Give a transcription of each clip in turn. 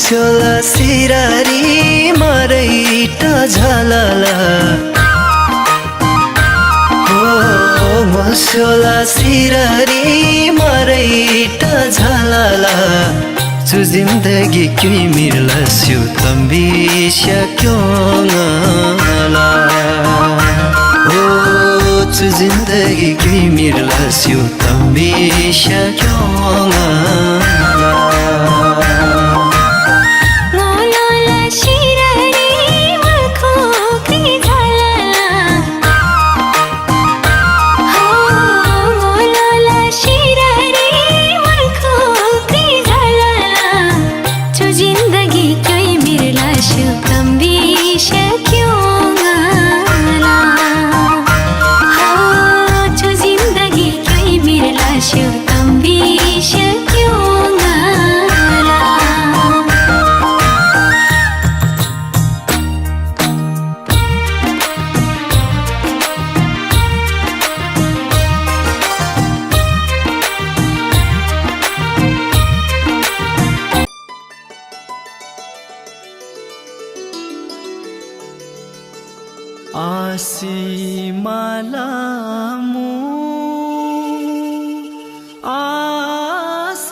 मस्योला सिरारी मरैटा झलला मस्योला सिरारी मरैटा झलला चु जिन्दगी क्यों मिर्लस्यो तम्बिस्या क्यों ngala चु जिन्दगी क्यों मिर्लस्यो तम्बिस्या क्यों ngala आसिमालामु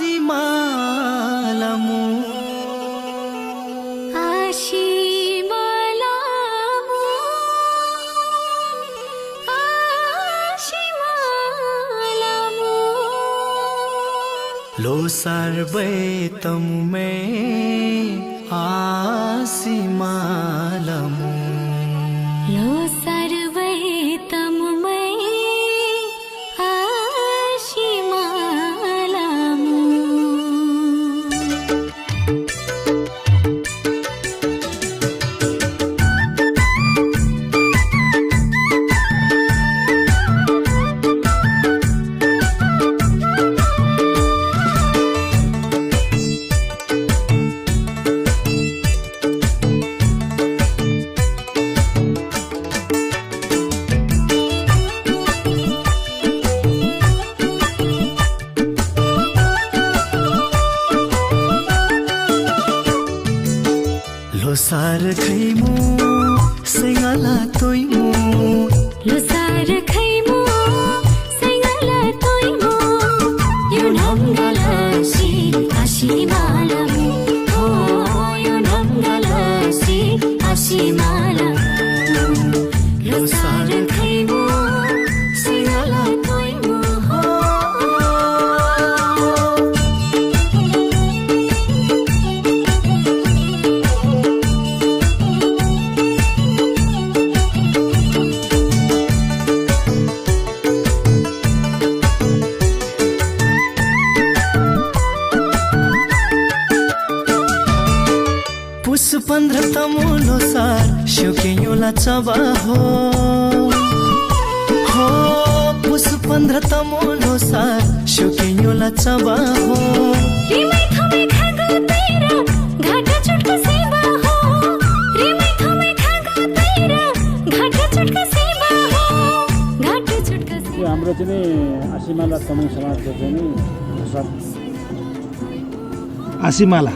आसिमालामु आसिमालामु आसिमालामु लोसार बैतमु में आसिमालामु लो सर्वैतमुमै आशिमालामु लोसार खैमु सेंगाला तोइमु लोसार खैमु सेंगाला तोइमु यो नमगलसी आशिमालामु हो यो नमगलसी आशिमालामु लोसार खैमु सेंगाला तोइमु हो पुस 15 तमु लोसार शोकेयोला चबा हो पुस 15 तमु लोसार शोकेयोला चबा हो रिमै थमे खागो तेरा घाटा चुटका सेवा हो रिमै थमे खागो तेरा घाटा चुटका सेवा हो घाटा चुटका सेवा हाम्रो चाहिँ आसिमाला समूह समाजको चाहिँ आसिमाला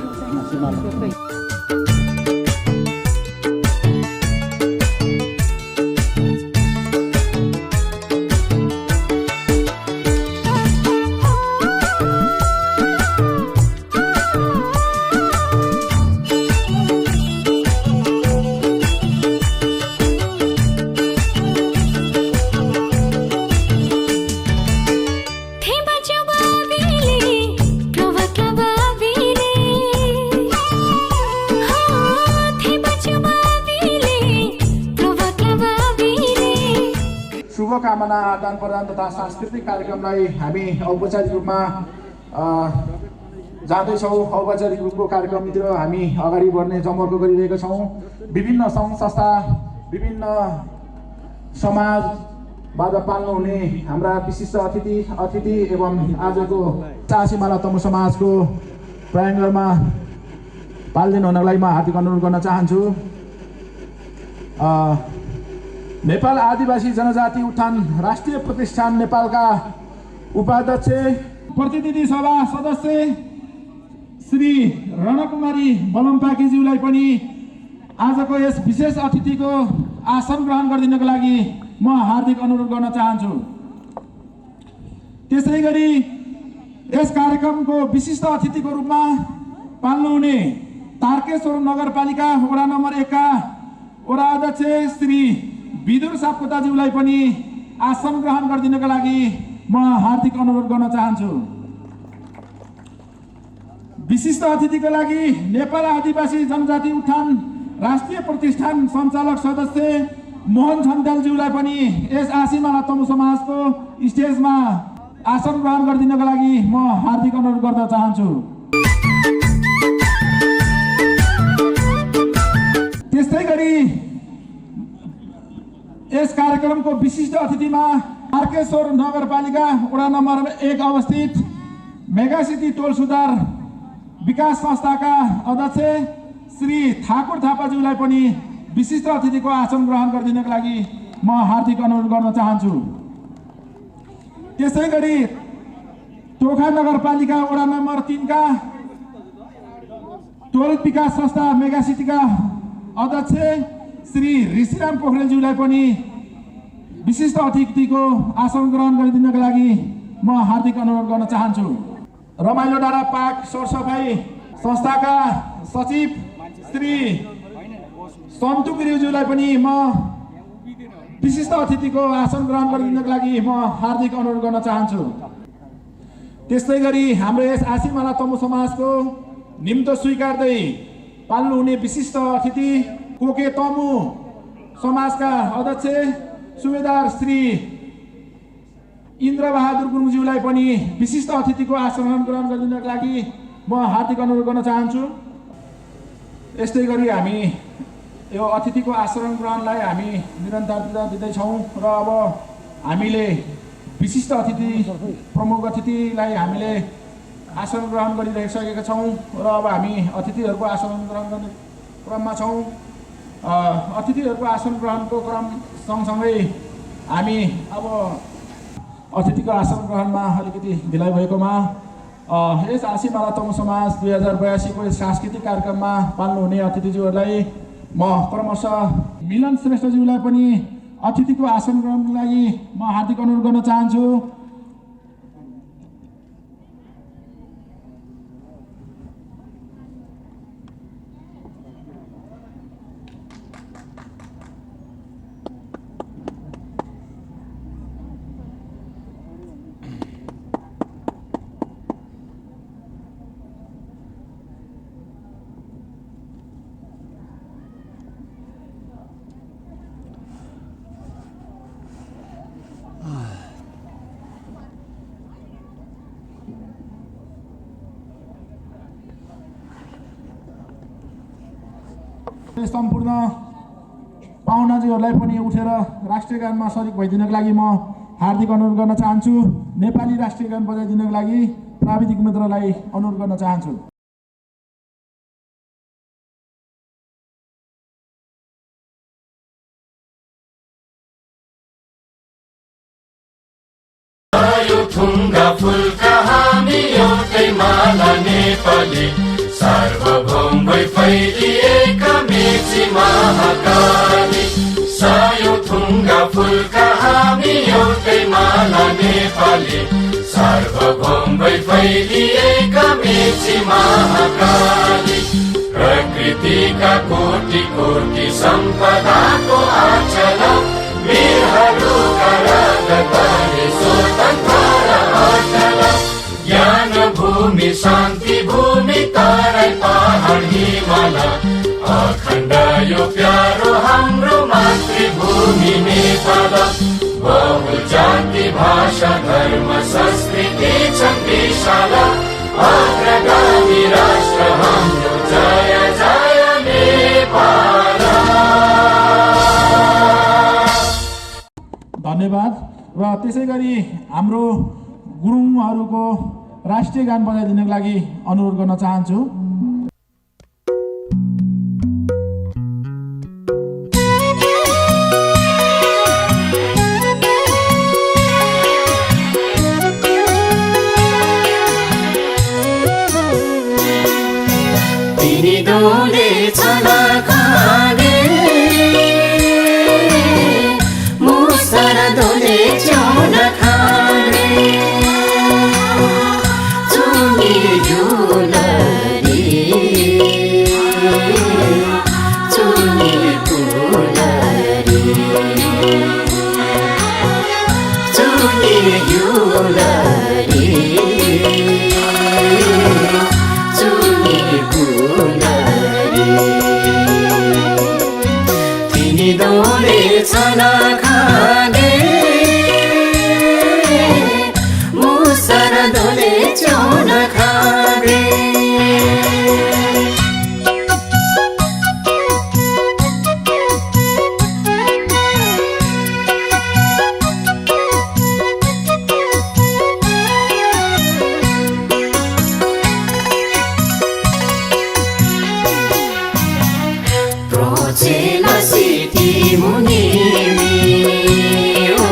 शुभकामना आदान प्रदान तथा सांस्कृतिक कार्यक्रमलाई हामी औपचारिक रूपमा जाँदैछौँ। औपचारिक रूपको कार्यक्रमतिर हामी अगाडि बढ्ने जमर्को गरिरहेका छौँ। विभिन्न सङ्घ संस्था विभिन्न समाजबाट पाल्नुहुने हाम्रा विशिष्ट अतिथि एवं आजको आसिमाला तमु समाजको प्राङ्गणमा पाल्दिनु हुनलाई म हार्दिक अनुरोध गर्न चाहन्छु। नेपाल आदिवासी जनजाति उत्थान राष्ट्रिय प्रतिष्ठान नेपालका उपाध्यक्ष प्रतिनिधि सभा सदस्य श्री रणकुमारी बलम्पाकेज्यूलाई पनि आजको यस विशेष अतिथिको आसन ग्रहण गरिदिनको लागि म हार्दिक अनुरोध गर्न चाहन्छु। त्यसै गरी यस कार्यक्रमको विशिष्ट अतिथिको रूपमा पाल्नुहुने तारकेश्वर नगरपालिका वडा नम्बर 1 का वडा अध्यक्ष श्री विदुर सापकोटाज्यूलाई पनि आसन ग्रहण गरिदिनको लागि म हार्दिक अनुरोध गर्न चाहन्छु। विशिष्ट अतिथिको लागि नेपाल आदिवासी जनजाति उत्थान राष्ट्रिय प्रतिष्ठान सञ्चालक सदस्य मोहन छन्तेलज्यूलाई पनि यस आसीमाला तमु समाजको स्टेजमा आसन ग्रहण गरिदिनको लागि म हार्दिक अनुरोध गर्न चाहन्छु। त्यस्तै गरी यस कार्यक्रमको विशिष्ट अतिथिमा तारकेश्वर नगरपालिका वडा नम्बर 1 अवस्थित मेगा सिटी टोल सुधार विकास संस्थाका अध्यक्ष श्री ठाकुर थापाज्यूलाई पनि विशिष्ट अतिथिको आसन ग्रहण गरिदिनको लागि म हार्दिक अनुरोध गर्न चाहन्छु। त्यसै गरी टोखा नगरपालिका वडा नम्बर 3 का टोल विकास संस्था मेगा सिटीका अध्यक्ष श्री ऋषिराम पोखरेलज्यूलाई पनि विशिष्ट अतिथिको आसन ग्रहण गरिदिनको लागि म हार्दिक अनुरोध गर्न चाहन्छु। रमाइलो डाँडा पार्क सरसफाई संस्थाका सचिव श्री सन्तु गिरिज्यूलाई पनि म विशिष्ट अतिथिको आसन ग्रहण गरिदिनको लागि म हार्दिक अनुरोध गर्न चाहन्छु। त्यस्तै गरी हाम्रो यस आसीमाला तमु समाजको निम्तो स्वीकार्दै पाल्नुहुने विशिष्ट अतिथि कोके तमु समाजका अध्यक्ष सुबेदार श्री इन्द्रबहादुर गुरुङज्यूलाई पनि विशिष्ट अतिथिको आसन ग्रहण गरिदिनको लागि म हार्दिक अनुरोध गर्न चाहन्छु। यस्तै गरी हामी यो अतिथिको आसन ग्रहणलाई हामी निरन्तरता दिँदैछौँ र अब हामीले विशिष्ट अतिथि प्रमुख अतिथिलाई हामीले आसन ग्रहण गरिसकेका छौँ र अब हामी अतिथिहरूको आसन ग्रहण गर्ने क्रममा छौँ। अतिथिहरूको आसन ग्रहणको क्रम सँगसँगै हामी अब अतिथिको आसन ग्रहणमा अलिकति ढिलाइ भएकोमा यस आसीमाला तमु समाज 2082 को सांस्कृतिक कार्यक्रममा पाल्नुहुने अतिथिज्यूहरूलाई म क्रमशः मिलन श्रेष्ठज्यूलाई पनि अतिथिको आसन ग्रहणको लागि म हार्दिक अनुरोध गर्न चाहन्छु। सम्पूर्ण पाहुनाजीहरूलाई पनि उठेर राष्ट्रिय गानमा सरिक भइदिनको लागि म हार्दिक अनुरोध गर्न चाहन्छु। नेपाली राष्ट्रिय गान बजाइदिनको लागि प्राविधिक मित्रलाई अनुरोध गर्न चाहन्छु। थुङ्गा फुलका हामी एउटै माला नेपाली सार्वभौम भई फैलिएका मेची महाकाली। सायो थुङ्गा फुलका हामी एउटै माला नेपाली सार्वभौम भई फैलिएका मेची महाकाली। प्रकृतिका कोटि कोटि सम्पदाको आचल वीरहरूका रगतले स्वतन्त्र र अटल। ज्ञान भूमि शान्ति भूमि तराई पहाड हिमाल अखण्ड यो प्यारो हाम्रो मातृभूमि नेपाल। बहु जाति भाषा धर्म संस्कृति छन् विशाल अग्रगामी राष्ट्र हाम्रो जय जय नेपाल। धन्यवाद। र त्यसै गरी हाम्रो गुरुङहरूको राष्ट्रिय गान बजाइदिनको लागि अनुरोध गर्न चाहन्छु। छना खागे मुसर दोले च्याउन खागे चुनी झुलरी चुनी फुलरी चुनी झुलरी चुनी फुलरी तिनी दोले छना खागे मुसर दोले च्याउन खागे Procena siti munimi o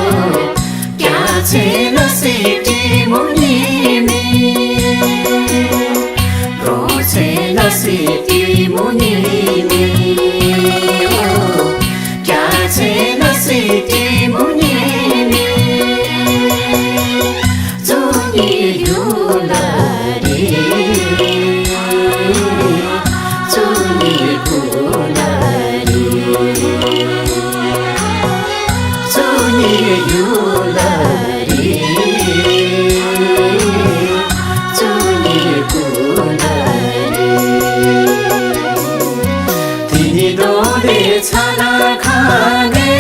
kya chena siti munimi Procena siti munimi o kya chena siti munimi Juni yulari Juni yulari Juni yulari Juni yulari Tini dole chana khage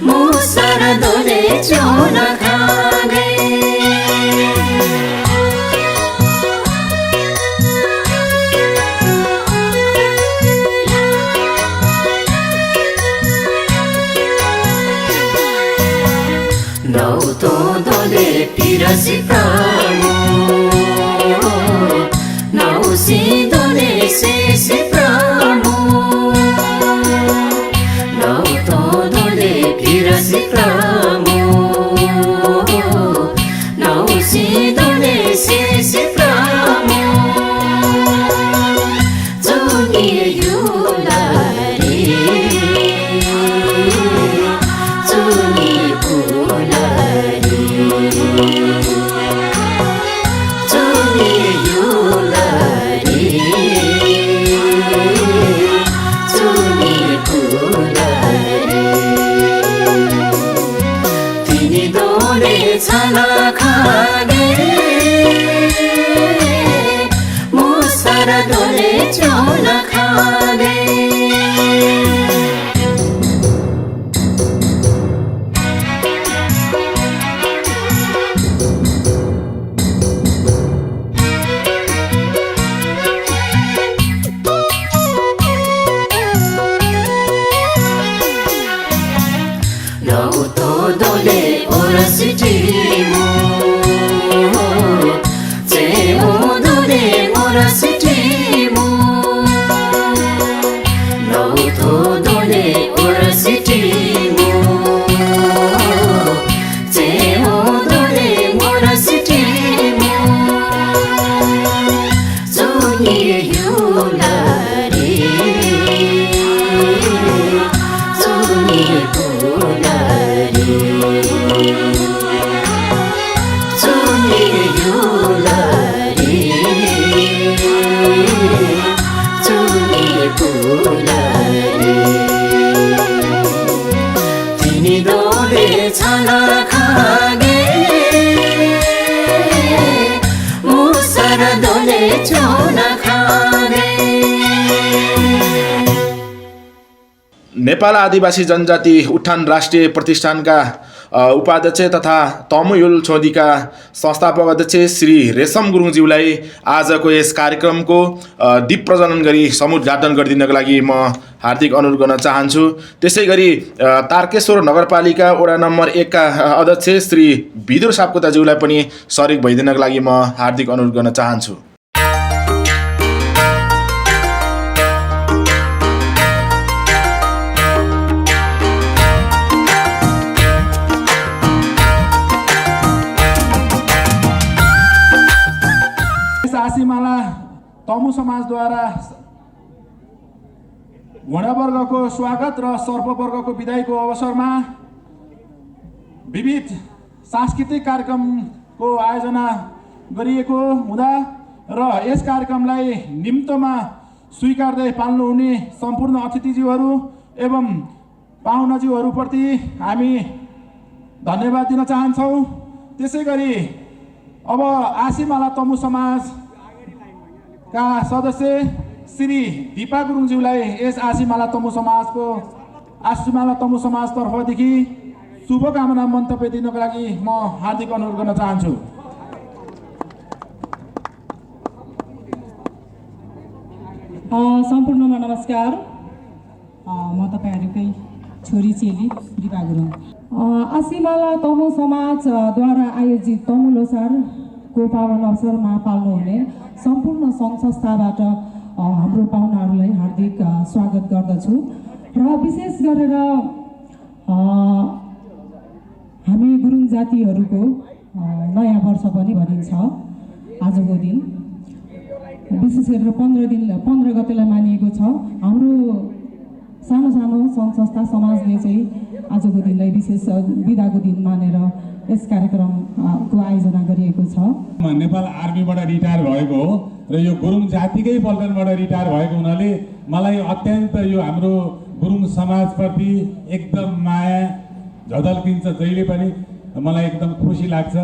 Musar dole chona khage Nauto dole pirasi pramo Nausi dole sesi pramo Nauto dole pirasi pramo Nausi dole sesi pramo Juni yulari Juni yulari Juni yulari Juni yulari Tini dole chana khage Musar dole च्याउन खागे Nauto dole orasitimu Cemo dole orasitimu Nauto dole orasitimu Cemo dole orasitimu Juni yulari Juni yulari Juni yulari Juni yulari Tini dole chana khage Musar dole च्याउन खागे Nepal आदिवासी जनजाति उत्थान राष्ट्रिय प्रतिष्ठानका उपाध्यक्ष तथा तमुयुल छोदीका संस्थापक अध्यक्ष श्री रेशम गुरुङज्यूलाई आजको यस कार्यक्रमको दीप प्रज्वलन गरी समुद्घाटन गरिदिनको लागि म हार्दिक अनुरोध गर्न चाहन्छु। त्यसैगरी तारकेश्वर नगरपालिका वडा नम्बर 1 का अध्यक्ष श्री विदुर सापकोटाज्यूलाई पनि सरिक भइदिनको लागि म हार्दिक अनुरोध गर्न चाहन्छु। आसीमाला तमु समाजद्वारा वर्णवर्गको स्वागत र सर्पवर्गको विदाईको अवसरमा विविध सांस्कृतिक कार्यक्रमको आयोजना गरिएको हुँदा र यस कार्यक्रमलाई निम्तोमा स्वीकार्दै पाल्नुहुने सम्पूर्ण अतिथिज्यूहरू एवं पाहुनाज्यूहरूप्रति हामी धन्यवाद दिन चाहन्छौँ। त्यसै गरी अब आसीमाला तमु समाजका सदस्य श्री दिपा गुरुङज्यूलाई यस आसीमाला तमु समाजतर्फदेखि शुभकामना मन्तव्य दिनको लागि म हार्दिक अनुरोध गर्न चाहन्छु। सम्पूर्णमा नमस्कार। म तपाईँहरूकै छोरी चेली दिपा गुरुङ। आसीमाला तमु समाजद्वारा आयोजित तमु लोसारको पावन अवसरमा पाल्नुहुने सम्पूर्ण सङ्घ संस्थाबाट हाम्रो पाहुनाहरूलाई हार्दिक स्वागत गर्दछु र विशेष गरेर हामी गुरुङ जातिहरूको नयाँ वर्ष पनि भनिन्छ आजको दिन। विशेष गरेर 15 गतेलाई मानिएको छ। हाम्रो सानो सानो सङ्घ संस्था समाजले चाहिँ आजको दिनलाई विशेष बिदाको दिन मानेर यस कार्यक्रमको आयोजना गरिएको छ। नेपाल आर्मीबाट रिटायर भएको हो र यो गुरुङ जातिकै पल्टनबाट रिटायर भएको हुनाले मलाई अत्यन्त यो हाम्रो गुरुङ समाजप्रति एकदम माया झलकिन्छ। जहिले पनि मलाई एकदम खुसी लाग्छ।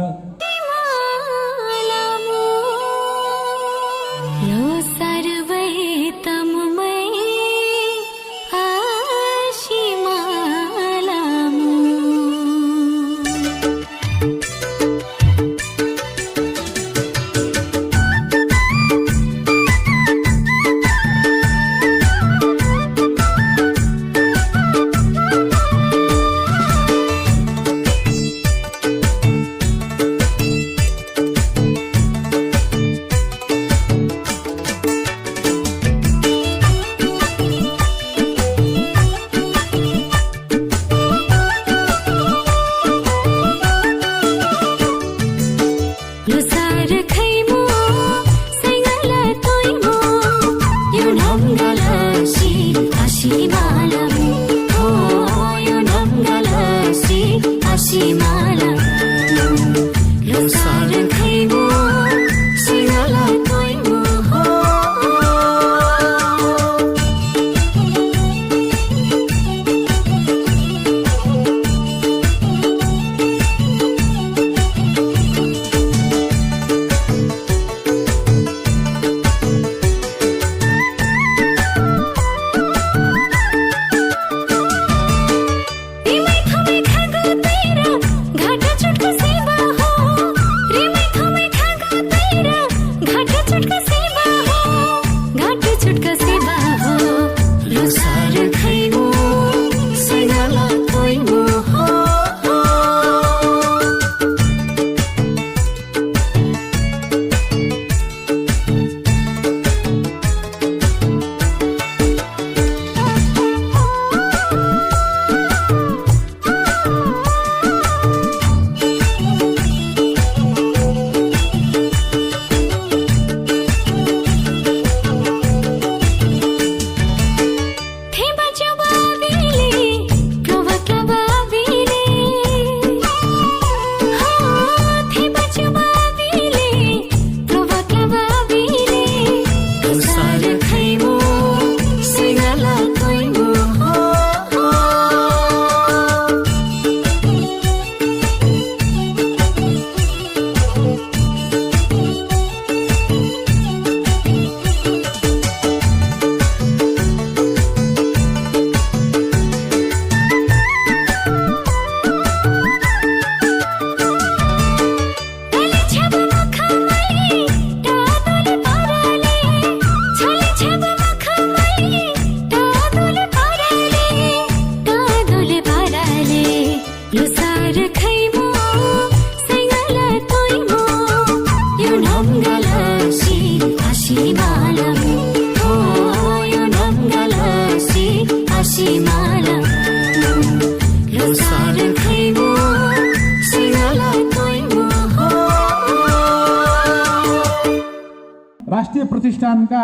प्रतिष्ठानका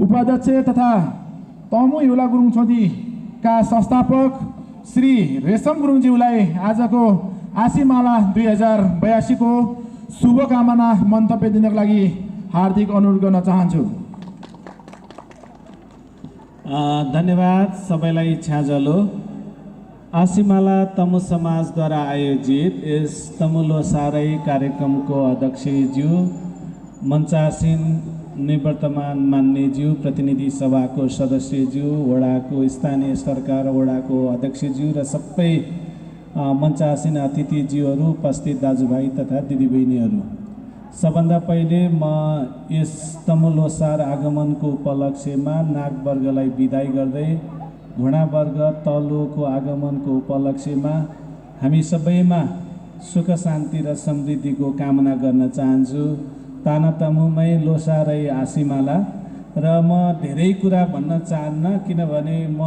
उपाध्यक्ष तथा तमु युला गुरुङ छोदीका संस्थापक श्री रेशम गुरुङज्यूलाई आजको आशीमाला 2082 को शुभकामना मन्तव्य दिनको लागि हार्दिक अनुरोध गर्न चाहन्छु। धन्यवाद सबैलाई छ्याजलो। आशीमाला तमु समाजद्वारा आयोजित यस तमु लोसारै कार्यक्रमको अध्यक्षज्यू, मञ्चासीन निवर्तमान मान्यज्यू, प्रतिनिधि सभाको सदस्यज्यू, वडाको स्थानीय सरकार वडाको अध्यक्षज्यू र सबै मञ्चासीन अतिथिज्यूहरू, उपस्थित दाजुभाइ तथा दिदीबहिनीहरू, सबभन्दा पहिले म यस तमु लोसार आगमनको उपलक्ष्यमा नागवर्गलाई बिदाई गर्दै घोडावर्ग तलोको आगमनको उपलक्ष्यमा हामी सबैमा सुख शान्ति र समृद्धिको कामना गर्न चाहन्छु। ताना तमुमै लोसारै आशीमाला। र म धेरै कुरा भन्न चाहन्न, किनभने म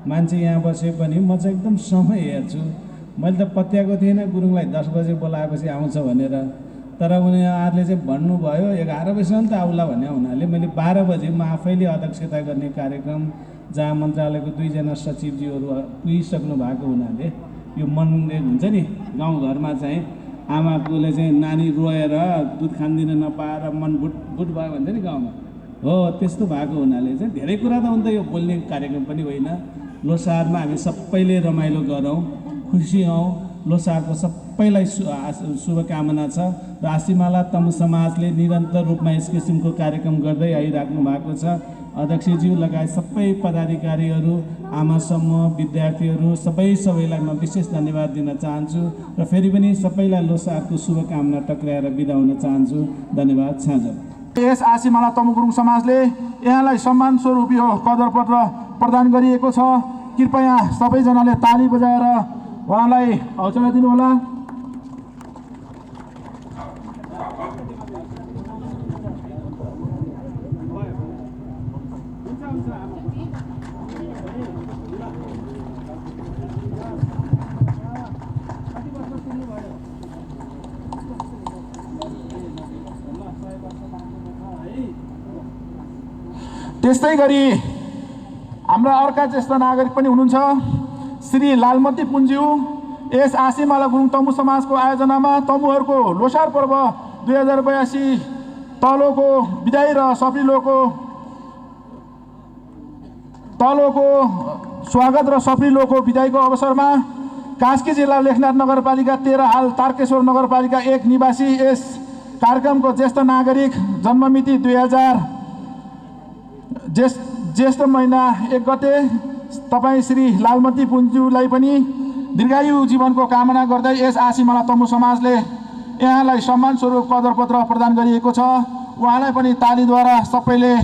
मान्छे यहाँ बसे पनि म चाहिँ एकदम समय हेर्छु। मैले त पत्याएको थिएन गुरुङलाई 10 बजे बोलाएपछि आउँछ भनेर, तर उनीहरूले चाहिँ भन्नुभयो 11 बजीसम्म त आउला भन्ने हुनाले मैले 12 बजे म आफैले अध्यक्षता गर्ने कार्यक्रम जहाँ मन्त्रालयको 2 जना सचिवज्यूहरू पुगिसक्नु भएको हुनाले यो मनले हुन्छ नि गाउँघरमा चाहिँ आमाकोले चाहिँ नानी रोएर दुध खान्दिन नपाएर मन बुट भयो भन्छ नि गाउँमा, हो त्यस्तो भएको हुनाले चाहिँ धेरै कुरा त हुन्छ। यो बोल्ने कार्यक्रम पनि होइन। लोसारमा हामी सबैले रमाइलो गरौँ, खुसी हौँ। लोसारको सबैलाई शुभकामना छ र आशीमाला तमु समाजले निरन्तर रूपमा यस किसिमको कार्यक्रम गर्दै आइराख्नु भएको छ। अध्यक्षज्यू लगायत सबै पदाधिकारीहरू, आमा समूह, विद्यार्थीहरू सबैलाई म विशेष धन्यवाद दिन चाहन्छु र फेरि पनि सबैलाई लोसारको शुभकामना टक्राएर बिदा हुन चाहन्छु। धन्यवाद। छाँझ यस आशीमाला तमु गुरुङ समाजले यहाँलाई सम्मान स्वरूप यो कदरपत्र प्रदान गरिएको छ। कृपया सबैजनाले ताली बजाएर उहाँलाई हौसला दिनुहोला। त्यस्तै गरी हाम्रा अर्का ज्येष्ठ नागरिक पनि हुनुहुन्छ श्री लालमती पुन्ज्यू। यस आशीमाला गुरुङ तमु समाजको आयोजनामा तमुहरूको लोसार पर्व 2082 तलोको बिदाई र सप्रिलोको स्वागत र सप्रिलोको बिदाईको अवसरमा कास्की जिल्ला लेखनाथ नगरपालिका 13 हाल तारकेश्वर नगरपालिका 1 निवासी यस कार्यक्रमको ज्येष्ठ नागरिक, जन्ममिति 2000 ज्येष्ठ महिना 1 गते तपाईँ श्री लालमती पुन्ज्यूलाई पनि दीर्घायु जीवनको कामना गर्दै यस आशीमाला तमु समाजले यहाँलाई सम्मान स्वरूप कदरपत्र प्रदान गरिएको छ। उहाँलाई पनि तालीद्वारा सबैले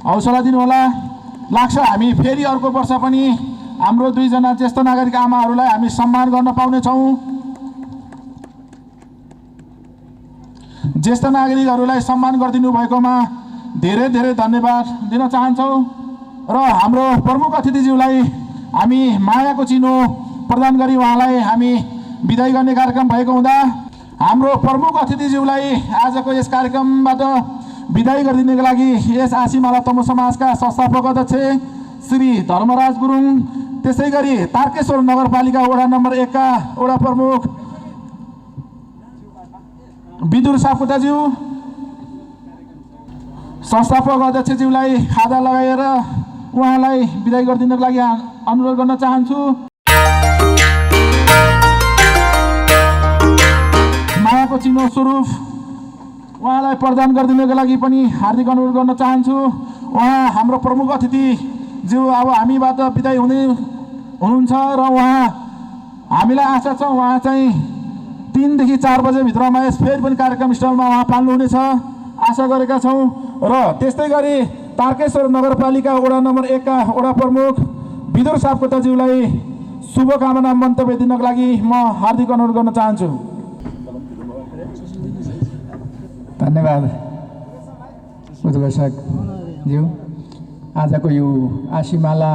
हौसला दिनुहोला। लाग्छ हामी फेरि अर्को वर्ष पनि हाम्रो 2 जना ज्येष्ठ नागरिक आमाहरूलाई हामी सम्मान गर्न पाउनेछौँ। ज्येष्ठ नागरिकहरूलाई सम्मान गरिदिनु भएकोमा धेरै धेरै धन्यवाद दिन चाहन्छौँ र हाम्रो प्रमुख अतिथिज्यूलाई हामी मायाको चिनो प्रदान गरी उहाँलाई हामी बिदाई गर्ने कार्यक्रम भएको हुँदा हाम्रो प्रमुख अतिथिज्यूलाई आजको यस कार्यक्रमबाट बिदाई गरिदिनको लागि यस आशीमाला तमु समाजका संस्थापक अध्यक्ष श्री धर्मराज गुरुङ, त्यसै गरी तारकेश्वर नगरपालिका वडा नम्बर 1 का वडा प्रमुख विदुर सापकोटाज्यू, संस्थापक अध्यक्षज्यूलाई खादा लगाएर उहाँलाई बिदाई गरिदिनको लागि अनुरोध गर्न चाहन्छु। मायाको चिनो स्वरूप उहाँलाई प्रदान गरिदिनको लागि पनि हार्दिक अनुरोध गर्न चाहन्छु। उहाँ हाम्रो प्रमुख अतिथिज्यू अब हामीबाट बिदाई हुनुहुन्छ र उहाँ हामीलाई आशा छ उहाँ चाहिँ 3 देखि 4 बजे भित्रमा यस फेरि पनि कार्यक्रम स्थलमा उहाँ पाल्नुहुनेछ आशा गरेका छौँ। र त्यस्तै गरी तारकेश्वर नगरपालिका वडा नम्बर 1 का वडा प्रमुख विदुर सापकोटाज्यूलाई शुभकामना मन्तव्य दिनको लागि म हार्दिक अनुरोध गर्न चाहन्छु। धन्यवाद उद्घोषकज्यू। आजको यो आशीमाला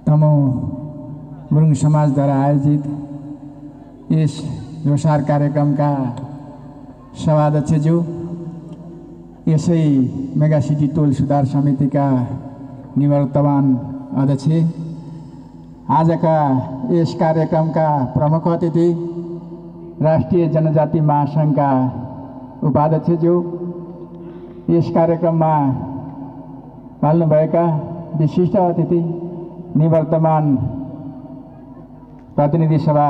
तमु गुरुङ समाजद्वारा आयोजित यस लोसार कार्यक्रमका सभाध्यक्षज्यू, यसै मेगा सिटी टोल सुधार समितिका निवर्तमान अध्यक्ष, आजका यस कार्यक्रमका प्रमुख अतिथि, राष्ट्रिय जनजाति महासङ्घका उपाध्यक्षज्यू, यस कार्यक्रममा पाल्नुभएका विशिष्ट अतिथि, निवर्तमान प्रतिनिधि सभा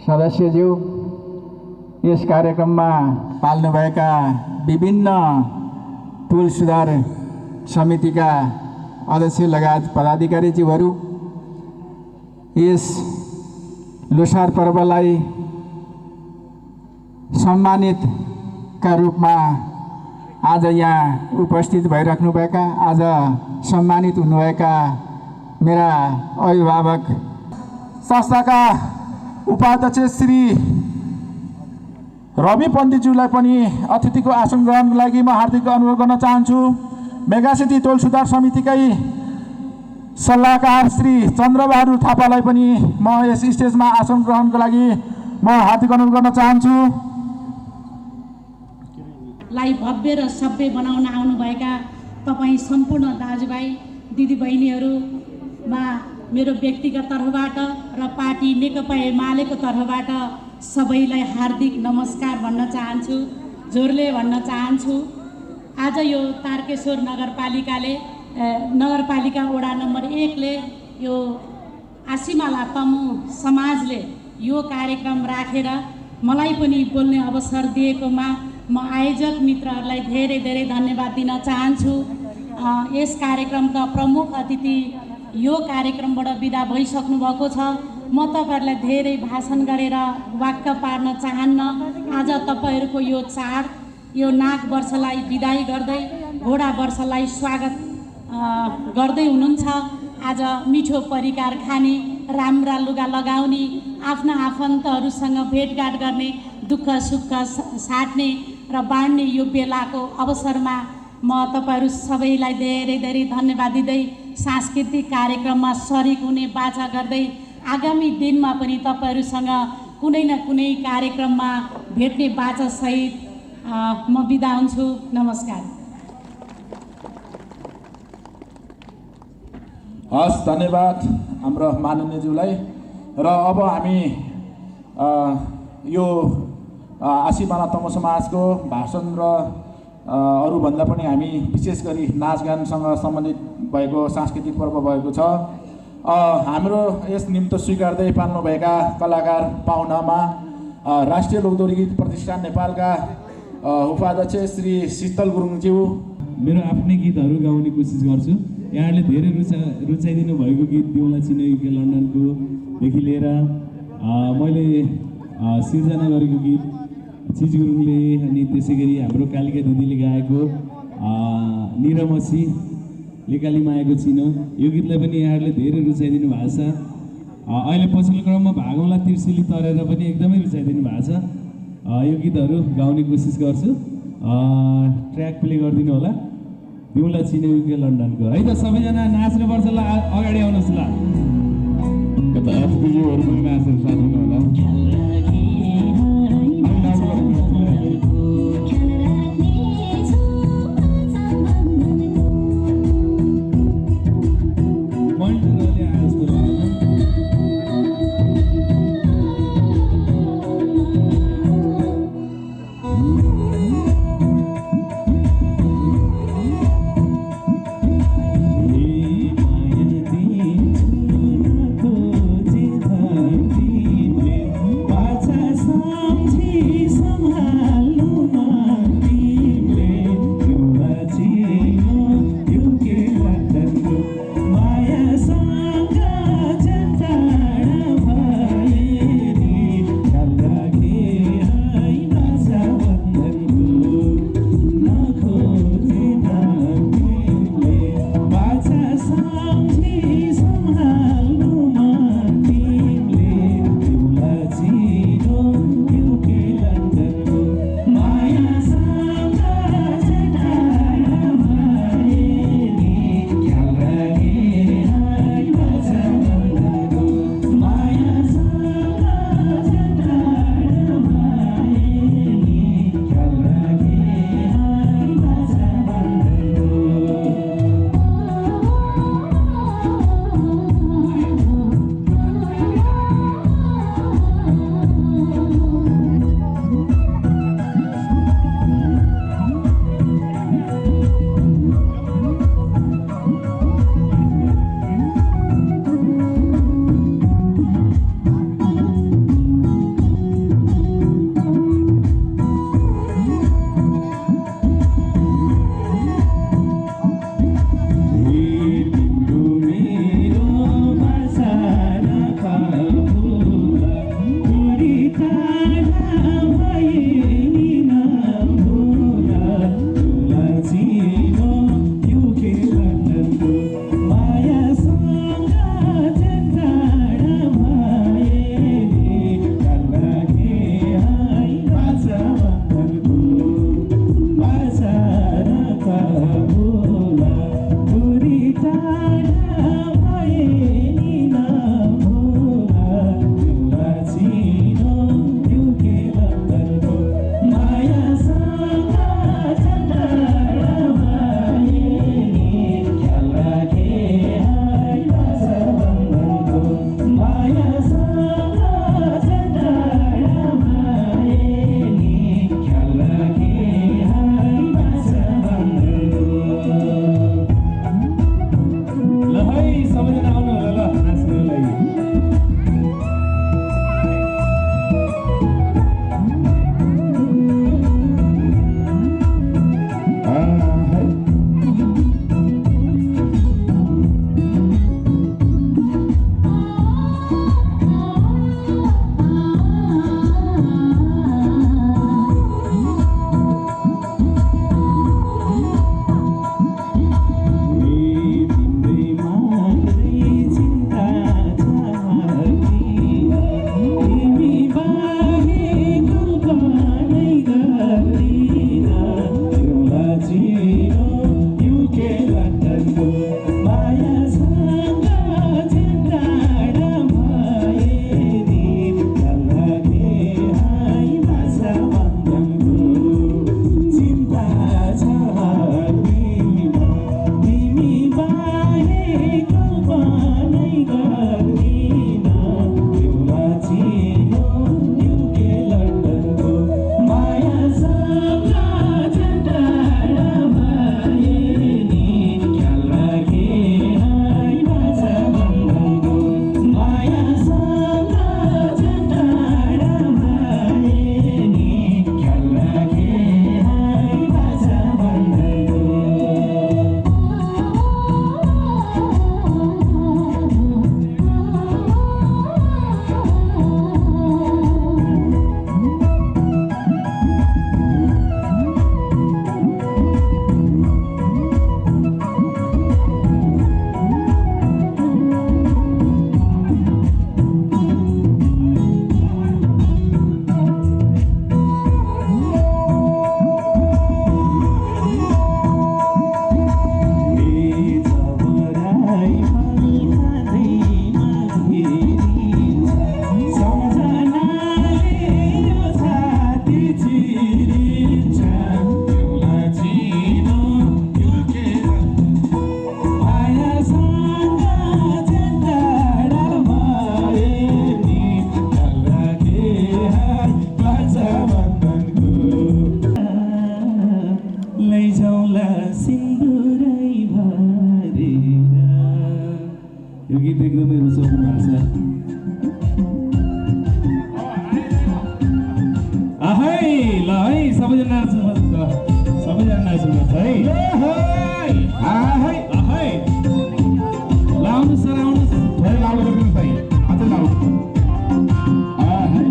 सदस्यज्यू, यस कार्यक्रममा पाल्नुभएका विभिन्न टोल सुधार समितिका अध्यक्ष लगायत पदाधिकारीज्यूहरू, यस लोसार पर्वलाई सम्मानितका रूपमा आज यहाँ उपस्थित भइराख्नुभएका, आज सम्मानित हुनुभएका मेरा अभिभावक, संस्थाका उपाध्यक्ष श्री रवि पण्डितज्यूलाई पनि अतिथिको आसन ग्रहणको लागि म हार्दिक अनुरोध गर्न चाहन्छु। मेगा सिटी टोल सुधार समितिकै सल्लाहकार श्री चन्द्रबहादुर थापालाई पनि म यस स्टेजमा आसन ग्रहणको लागि म हार्दिक अनुरोध गर्न चाहन्छु। लाई भव्य र सभ्य बनाउन आउनुभएका तपाईँ सम्पूर्ण दाजुभाइ दिदीबहिनीहरूमा मेरो व्यक्तिगत तर्फबाट र पार्टी नेकपा एमालेको तर्फबाट सबैलाई हार्दिक नमस्कार भन्न चाहन्छु, जोरले भन्न चाहन्छु। आज यो तारकेश्वर नगरपालिका वडा नम्बर 1 ले यो आसिमाला तमु समाजले यो कार्यक्रम राखेर मलाई पनि बोल्ने अवसर दिएकोमा म आयोजक मित्रहरूलाई धेरै धेरै धन्यवाद दिन चाहन्छु। यस कार्यक्रमका प्रमुख अतिथि यो कार्यक्रमबाट बिदा भइसक्नु भएको छ। म तपाईहरुलाई धेरै भाषण गरेर वाक्क पार्न चाहन्न। आज तपाईहरुको यो चाड, यो नाग वर्षलाई बिदाई गर्दै घोडा वर्षलाई स्वागत गर्दै हुनुहुन्छ। आज मिठो परिकार खाने, राम्रा लुगा लगाउने, आफ्ना आफन्तहरूसँग भेटघाट गर्ने, दुःख सुख साट्ने र बाँड्ने यो बेलाको अवसरमा म तपाईहरु सबैलाई धेरै धेरै धन्यवाद दिँदै सांस्कृतिक कार्यक्रममा सरिक हुने बाचा गर्दै आगामी दिनमा पनि तपाईहरुसँग कुनै न कुनै कार्यक्रममा भेट्ने बाचा सहित म बिदा हुन्छु। नमस्कार। हस्, धन्यवाद हाम्रो माननीयज्यूलाई। र अब हामी यो आसिमाला तमु समाजको भाषण र अरूभन्दा पनि हामी विशेष गरी नाचगानसँग सम्बन्धित भएको सांस्कृतिक पर्व भएको छ। हाम्रो यस निम्तो स्वीकार्दै पाल्नुभएका कलाकार पाहुनामा राष्ट्रिय लोकदोहोरी गीत प्रतिष्ठान नेपालका उपाध्यक्ष श्री शीतल गुरुङज्यू। मेरो आफ्नै गीतहरू गाउने कोसिस गर्छु। यहाँले धेरै रुचाइदिनु भएको गीत दिउँला चिने युके लन्डनकोदेखि लिएर मैले सिर्जना गरेको गीत चिज गुरुङले, अनि त्यसै गरी हाम्रो कालिका दिदीले गाएको निरमसी लेकाली मायाको चिनो, यो गीतलाई पनि यहाँहरूले धेरै रुचाइदिनु भएको छ। अहिले पछिल्लो क्रममा भागौँला तिर्सिली तरेर पनि एकदमै रुचाइदिनु भएको छ। यो गीतहरू गाउने कोसिस गर्छु। ट्र्याक प्ले गरिदिनु होला। दिउँला चिने युके लन्डनको है त। सबैजना नाच्नुपर्छ ल, अगाडि आउनुहोस् ल। कता एफपिजीहरू पनि नाचेर साथ दिनु होला। है सबैजना आउनु होला ल नाच्नुको लागि यो गीत एकदमै रुचाउनु भएको छ आहै ल है सबैजना नाच्नु सबैजना नाच्नु है आहै आहै लाउनु सर आउनु थोरै लाउनु पर्छ है अझै लाउनु आहै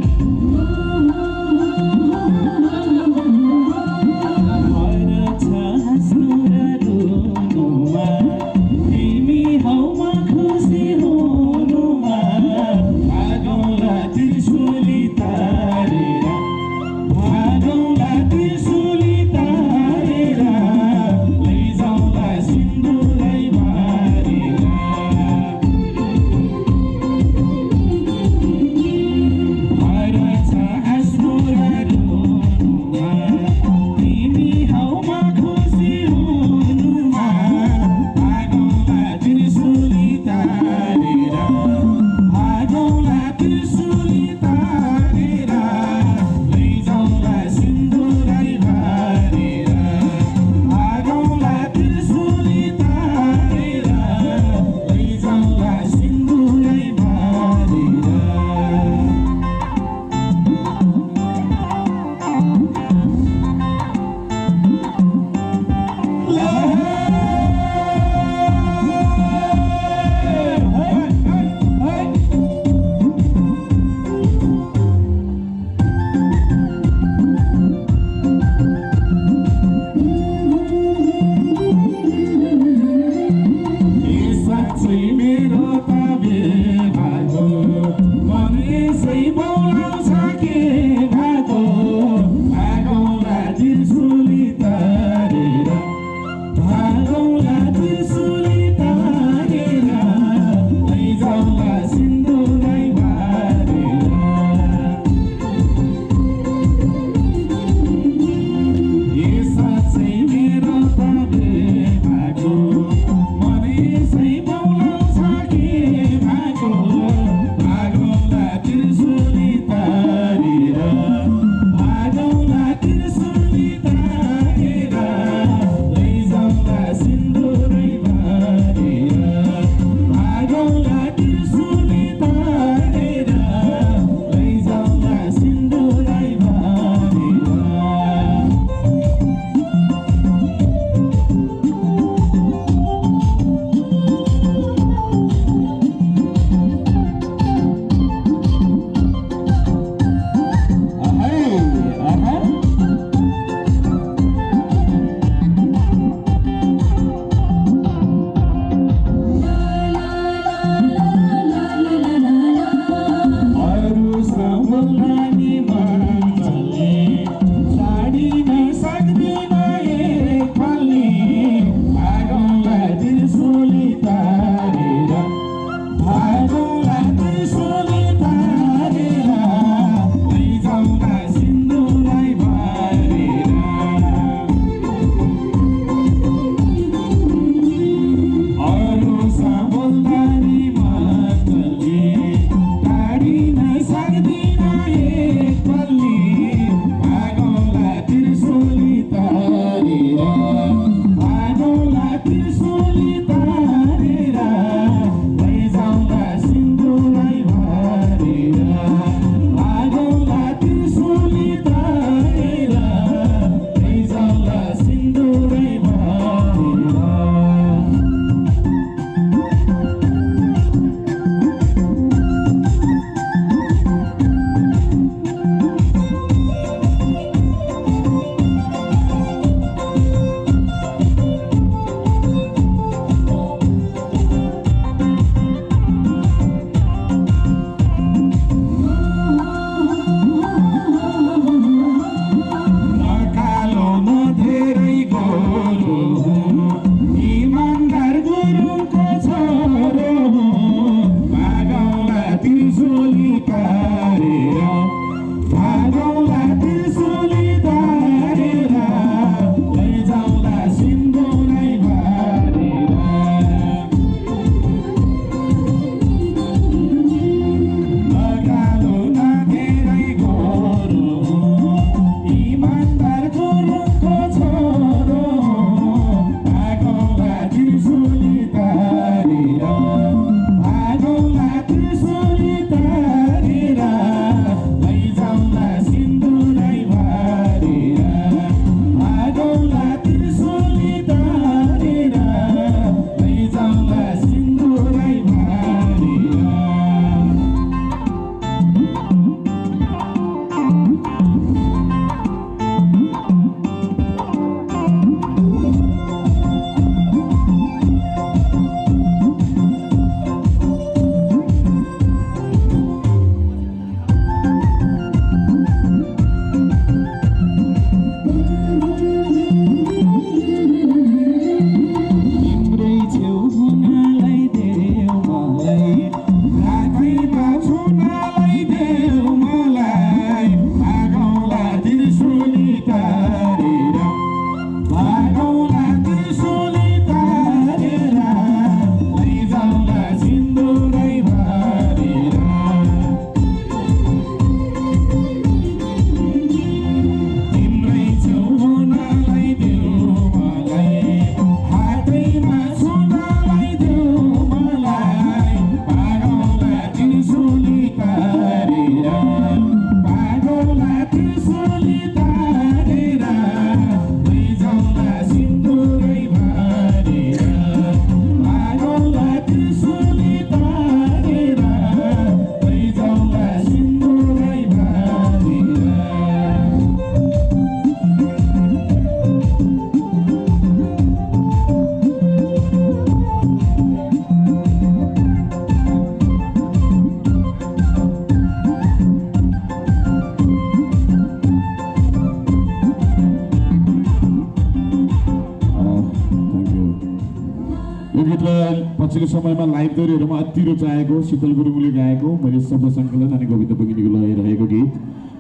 समयमा लाइभ दोहोरीहरूमा अति रुचाएको शीतल गुरुङले गाएको मैले शब्द सङ्कलन अनि गोविन्द बगिनीको लय रहेको गीत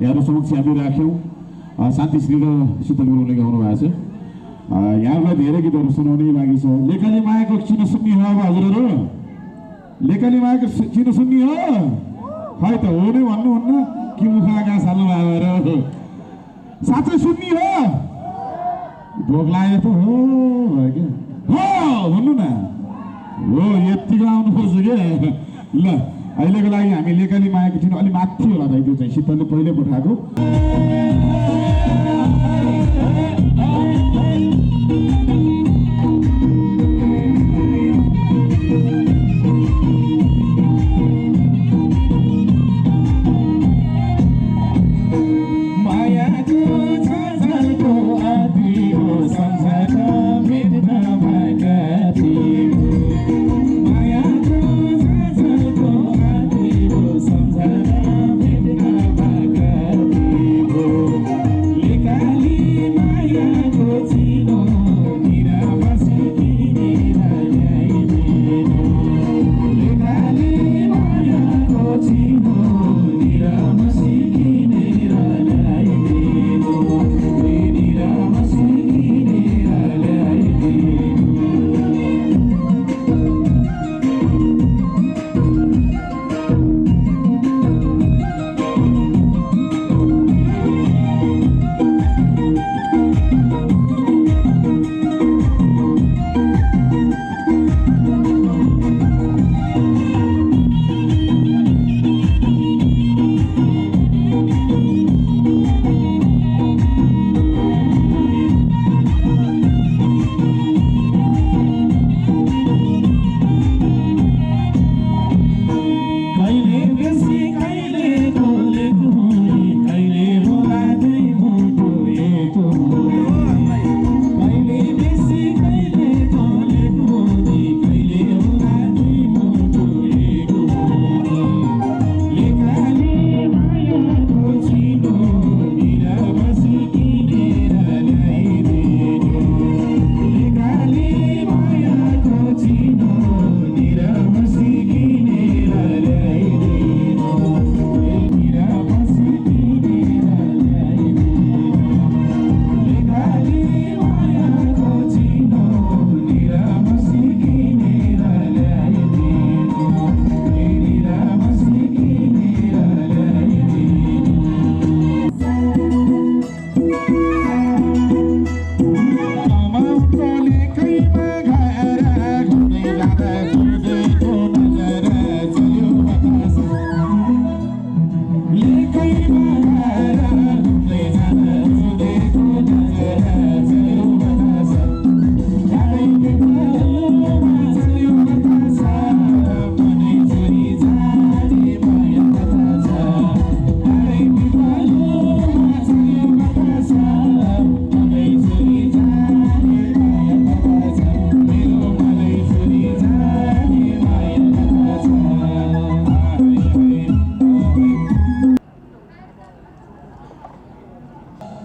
यहाँहरू समक्ष हामी राख्यौँ। शान्तिश्री र शीतल गुरुङले गाउनु भएको छ। यहाँहरूलाई धेरै गीतहरू सुनाउने बाँकी छ। लेकाली मायाको चिनो सुन्ने हो अब हजुरहरू? लेकाली मायाको चिनो सुन्ने हो? खै त हो नै भन्नुहुन्न कि मुख आकाश हाल्नु भएको साँच्चै सुन्ने हो? भोग लाग्यो त हो भयो क्या हो भन्नु न हो यतिको आउनुपर्छ क्या ल। अहिलेको लागि हामी लेकाली मायाको चिनो अलि माथि होला भाइ त्यो चाहिँ शीतलले पहिले पठाएको।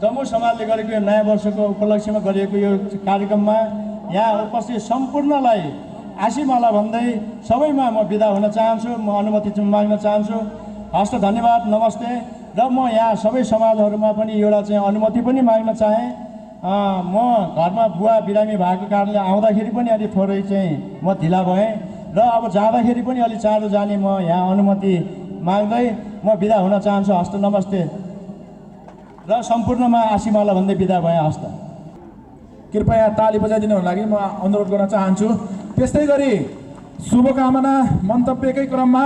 दमु समाजले गरेको यो नयाँ वर्षको उपलक्ष्यमा गरिएको यो कार्यक्रममा यहाँ उपस्थित सम्पूर्णलाई आशीमाला भन्दै सबैमा म बिदा हुन चाहन्छु। म अनुमति माग्न चाहन्छु। हस्त धन्यवाद, नमस्ते। र म यहाँ सबै समाजहरूमा पनि एउटा चाहिँ अनुमति पनि माग्न चाहेँ। म घरमा बुवा बिरामी भएको कारणले आउँदाखेरि पनि अलि थोरै चाहिँ म ढिला भएँ र अब जाँदाखेरि पनि अलि चाँडो जाने म यहाँ अनुमति माग्दै म बिदा हुन चाहन्छु। हस्त नमस्ते र सम्पूर्णमा आशीमाला भन्दै बिदा भएँ। हस्त कृपया ताली बजाइदिनुको लागि म अनुरोध गर्न चाहन्छु। त्यस्तै गरी शुभकामना मन्तव्यकै क्रममा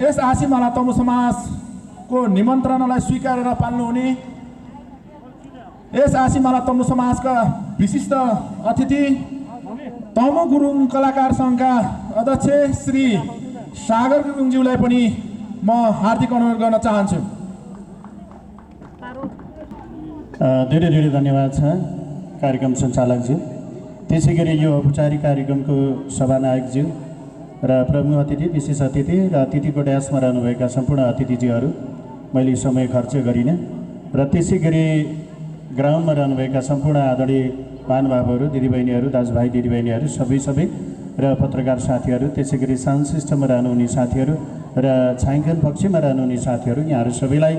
यस आशीमाला तमु समाजको निमन्त्रणालाई स्वीकारेर पाल्नुहुने यस आशीमाला तमु समाजका विशिष्ट अतिथि तमु गुरुङ कलाकार सङ्घका अध्यक्ष श्री सागर गुरुङज्यूलाई पनि म हार्दिक अनुरोध गर्न चाहन्छु। धेरै धेरै धन्यवाद छ कार्यक्रम सञ्चालकज्यू। त्यसै गरी यो औपचारिक कार्यक्रमको सभानायकज्यू र प्रमुख अतिथि, विशेष अतिथि र अतिथिको ड्यासमा रहनुभएका सम्पूर्ण अतिथिज्यूहरू मैले समय खर्च गरिनँ र त्यसै गरी ग्राउन्डमा रहनुभएका सम्पूर्ण आदरणीय महानुभावहरू, दिदीबहिनीहरू, दाजुभाइ दिदीबहिनीहरू सबै र पत्रकार साथीहरू, त्यसै गरी साउन्ड सिस्टममा रहनुहुने साथीहरू र छायाङ्कन पक्षमा रहनुहुने साथीहरू, यहाँहरू सबैलाई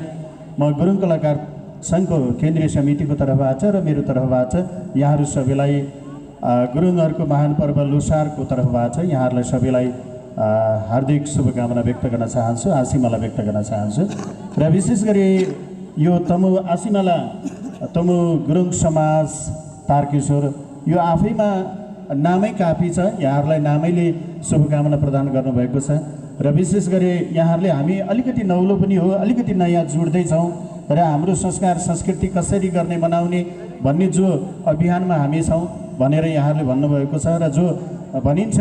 म गुरुङ कलाकार सङ्घको केन्द्रीय समितिको तर्फबाट र मेरो तर्फबाट यहाँहरू सबैलाई गुरुङहरूको महान पर्व लोसारको तर्फबाट यहाँहरूलाई सबैलाई हार्दिक शुभकामना व्यक्त गर्न चाहन्छु, आशीमाला व्यक्त गर्न चाहन्छु। र विशेष गरी यो तमु आशीमाला तमु गुरुङ समाज तारकेश्वर यो आफैमा नामै काफी छ। यहाँहरूलाई नामैले शुभकामना प्रदान गर्नुभएको छ र विशेष गरी यहाँहरूले हामी अलिकति नौलो पनि हो, अलिकति नयाँ जोड्दैछौँ र हाम्रो संस्कार संस्कृति कसरी गर्ने बनाउने भन्ने जो अभियानमा हामी छौँ भनेर यहाँहरूले भन्नुभएको छ। र जो भनिन्छ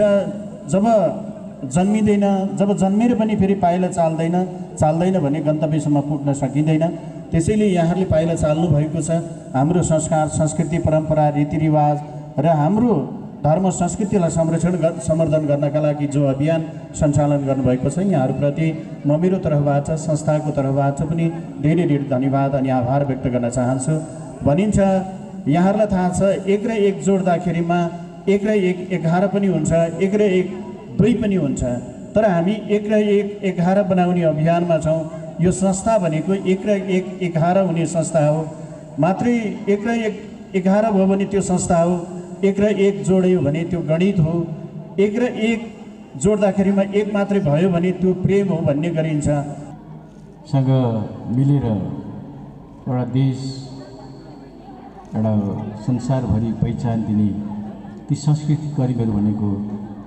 जब जन्मिँदैन, जब जन्मेर पनि फेरि पाइला चाल्दैन भने गन्तव्यसम्म पुग्न सकिँदैन। त्यसैले यहाँहरूले पाइला चाल्नु भएको छ। हाम्रो संस्कार संस्कृति परम्परा रीतिरिवाज र हाम्रो धर्म संस्कृतिलाई सम्वर्धन गर्नका लागि जो अभियान सञ्चालन गर्नुभएको छ यहाँहरूप्रति म मेरो तर्फबाट संस्थाको तर्फबाट पनि धेरै धेरै धन्यवाद अनि आभार व्यक्त गर्न चाहन्छु। भनिन्छ यहाँहरूलाई थाहा छ 1 र 1 जोड्दाखेरिमा 1 र 1 11 पनि हुन्छ, 1 र 1 2 पनि हुन्छ। तर हामी 1 र 1 11 बनाउने अभियानमा छौँ। यो संस्था भनेको 1 र 1 11 हुने संस्था हो। मात्रै 1 र 1 11 भयो भने त्यो संस्था हो, 1 र 1 जोड्यो भने त्यो गणित हो, 1 र 1 जोड्दाखेरिमा 1 मात्रै भयो भने त्यो प्रेम हो भन्ने गरिन्छ। सँग मिलेर एउटा देश एउटा संसारभरि पहिचान दिने ती संस्कृति करिबहरू भनेको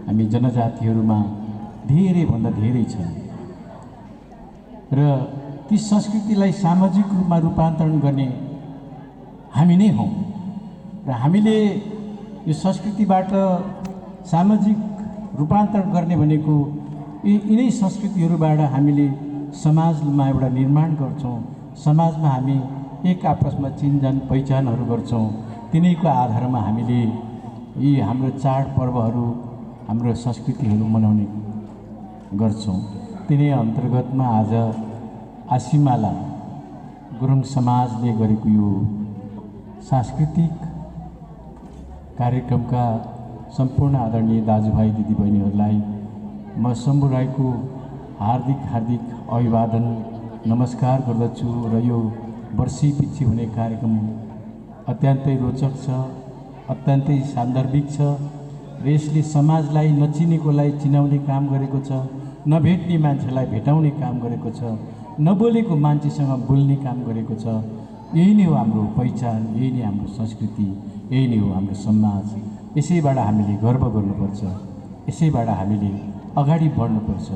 हामी जनजातिहरूमा धेरैभन्दा धेरै छ र ती संस्कृतिलाई सामाजिक रूपमा रूपान्तरण गर्ने हामी नै हौँ र हामीले यो संस्कृतिबाट सामाजिक रूपान्तरण गर्ने भनेको यिनै संस्कृतिहरूबाट हामीले समाजमा एउटा निर्माण गर्छौँ। समाजमा हामी एक आपसमा चिनजान पहिचानहरू गर्छौँ। तिनैको आधारमा हामीले यी हाम्रो चाडपर्वहरू हाम्रो संस्कृतिहरू मनाउने गर्छौँ। तिनै अन्तर्गतमा आज आशीमाला गुरुङ समाजले गरेको यो सांस्कृतिक कार्यक्रमका सम्पूर्ण आदरणीय दाजुभाइ दिदीबहिनीहरूलाई म शम्भु राईको हार्दिक अभिवादन नमस्कार गर्दछु। र यो वर्षैपछि हुने कार्यक्रम अत्यन्तै रोचक छ, अत्यन्तै सान्दर्भिक छ र यसले समाजलाई नचिनेकोलाई चिनाउने काम गरेको छ, नभेट्ने मान्छेलाई भेटाउने काम गरेको छ, नबोलेको मान्छेसँग बोल्ने काम गरेको छ। यही नै हो हाम्रो पहिचान, यही नै हाम्रो संस्कृति, यही नै हो हाम्रो समाज। यसैबाट हामीले गर्व गर्नुपर्छ, यसैबाट हामीले अगाडि बढ्नुपर्छ।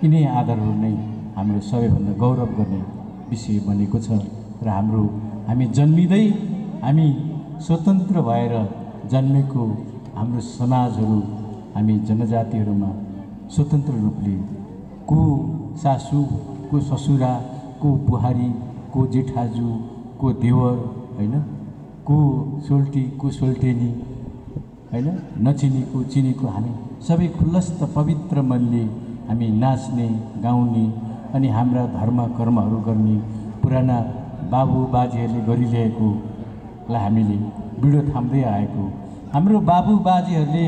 यिनै आधारहरू नै हाम्रो सबैभन्दा गौरव गर्ने विषय बनेको छ र हामी जन्मिँदै हामी स्वतन्त्र भएर जन्मेको हाम्रो समाजहरू हामी जनजातिहरूमा स्वतन्त्र रूपले को सासू, को ससुरा, को बुहारी, को जेठाजु, को देवर, होइन, को सोल्टी, को सोल्टेनी, होइन, नचिनेको चिनेको हामी सबै खुलस्त पवित्र मनले हामी नाच्ने गाउने अनि हाम्रा धर्म कर्महरू गर्ने पुराना बाबु बाजेहरूले गरिरहेकोलाई हामीले बिडो थाम्दै आएको। हाम्रो बाबु बाजेहरूले